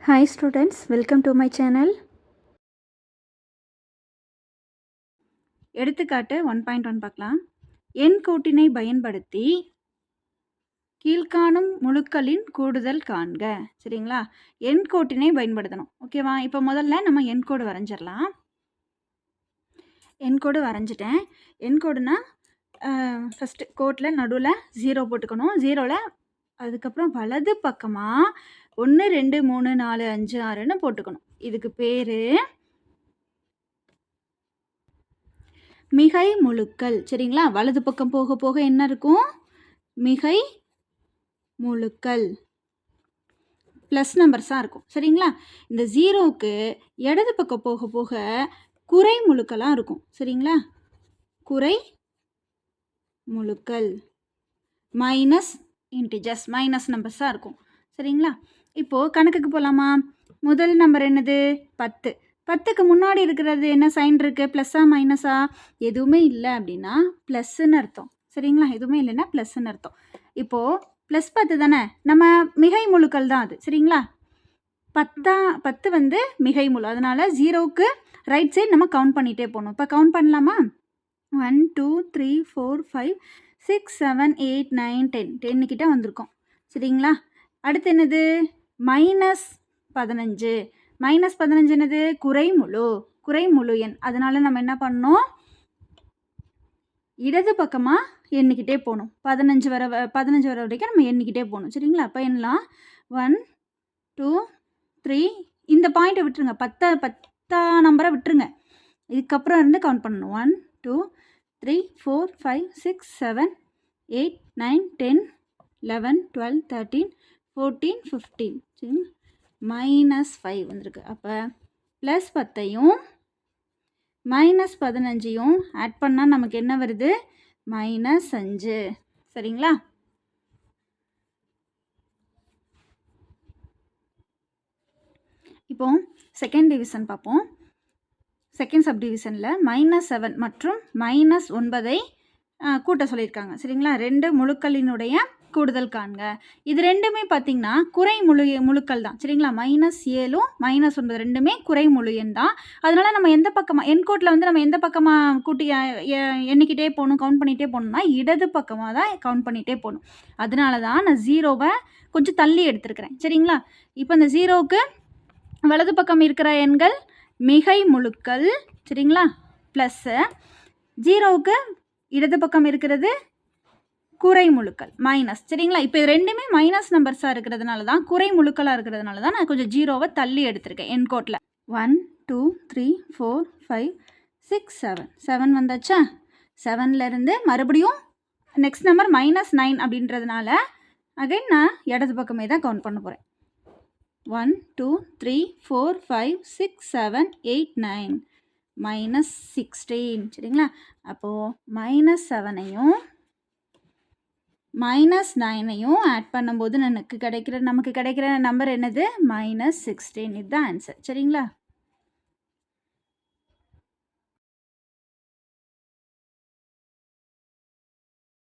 Hi students, welcome to my channel. எடுத்துக்காட்டு 1.1 பார்க்கலாம். எண்கோட்டினை பயன்படுத்தி கீழ்காணும் முழுக்களின் கூடுதல் காண்க. சரிங்களா? எண்கோட்டினை பயன்படுத்தணும். ஓகேவா? இப்போ முதல்ல நம்ம எண்கோடு வரைஞ்சிடலாம். எண்கோடு வரைஞ்சிட்டேன். எண்கோடுனா ஃபஸ்ட்டு கோட்டில் நடுவில் 0 போட்டுக்கணும். 0ல் அதுக்கப்புறம் வலது பக்கமாக 1 2 3 4 5 6ன்னு போட்டுக்கணும். இதுக்கு பேர் மிகை முழுக்கள். சரிங்களா? வலது பக்கம் போக போக என்ன இருக்கும்? மிகை முழுக்கள் ப்ளஸ் நம்பர்ஸாக இருக்கும். சரிங்களா? இந்த 0க்கு இடது பக்கம் போக போக குறை முழுக்களாக இருக்கும். சரிங்களா? குறை முழுக்கள் மைனஸ் இன்டிஜர்ஸ் மைனஸ் நம்பர்ஸாக இருக்கும். சரிங்களா? இப்போது கணக்குக்கு போகலாமா? முதல் நம்பர் என்னது? 10. 10க்கு முன்னாடி இருக்கிறது என்ன சைன் இருக்குது? ப்ளஸ்ஸா மைனஸா? எதுவுமே இல்லை அப்படின்னா ப்ளஸ்ன்னு அர்த்தம். சரிங்களா? எதுவுமே இல்லைன்னா ப்ளஸ்ன்னு அர்த்தம். இப்போது ப்ளஸ் 10 தானே, நம்ம மிகை முழுக்கள் தான் அது. சரிங்களா? 10 வந்து மிகை முழு, அதனால் 0க்கு ரைட் சைடு நம்ம கவுண்ட் பண்ணிகிட்டே போகணும். இப்போ கவுண்ட் பண்ணலாமா? 1 2 3 4 5 6 7 8 9 10 10 கிட்ட வந்திருக்கோம். சரிங்களா? அடுத்து என்னது? -15. -15 என்னது? குறை முழு எண். அதனால் நம்ம என்ன பண்ணணும்? இடது பக்கமாக எண்ணிக்கிட்டே போகணும். 15 வர வரைக்கும் நம்ம எண்ணிக்கிட்டே போகணும். சரிங்களா? அப்போ எண்ணலாம் 1 2 3. இந்த பாயிண்ட்டை விட்டுருங்க. 10 நம்பரை விட்டுருங்க. இதுக்கப்புறம் இருந்து கவுண்ட் பண்ணணும். 1 2 3 4 5 6 7 8 9 10 11 12 13 14 15. சரிங்களா? -5 வந்திருக்கு. அப்போ ப்ளஸ் 10ஐயும் -15ஐயும் ஆட் பண்ணால் நமக்கு என்ன வருது? -5. சரிங்களா? இப்போ செகண்ட் டிவிஷன் பார்ப்போம். செகண்ட் சப் டிவிஷனில் -7 மற்றும் -9ஐ கூட்ட சொல்லியிருக்காங்க. சரிங்களா? 2 முழுக்களினுடைய கூடுதல் காண்க. இது ரெண்டுமே பார்த்திங்கன்னா குறை முழுக்கள் தான். சரிங்களா? -7ம் -9 ரெண்டுமே குறை முழு எண் தான். அதனால் நம்ம எந்த பக்கமாக எண்கோட்டில் வந்து நம்ம எந்த பக்கமாக கூட்டி எண்ணிக்கிட்டே போகணும், கவுண்ட் பண்ணிகிட்டே போகணும்னா இடது பக்கமாக தான் கவுண்ட் பண்ணிகிட்டே போகணும். அதனால தான் நான் 0வை கொஞ்சம் தள்ளி எடுத்துருக்கிறேன். சரிங்களா? இப்போ இந்த 0க்கு வலது பக்கம் இருக்கிற எண்கள் மிகை முழுக்கள். சரிங்களா? ப்ளஸ்ஸு 0க்கு இடது பக்கம் இருக்கிறது குறை முழுக்கள் மைனஸ். சரிங்களா? இப்போ இது ரெண்டுமே மைனஸ் நம்பர்ஸாக இருக்கிறதுனால தான், குறை முழுக்களாக இருக்கிறதுனால தான் நான் கொஞ்சம் 0வை தள்ளி எடுத்திருக்கேன் எண்கோட்டில். 1 2 3 4 5 6 7 7 வந்தாச்சா? 7லேருந்து மறுபடியும் நெக்ஸ்ட் நம்பர் -9 அப்படின்றதுனால அகைன் நான் இடது பக்கமே தான் கவுண்ட் பண்ண போகிறேன். 1 2 3 4 5 6 7 8 9 -16. சரிங்களா? அப்போது -7ஐயும் -9ஐயும் ஆட் பண்ணும்போது நமக்கு கிடைக்கிற நம்பர் என்னது? -16. இதுதான் ஆன்சர். சரிங்களா?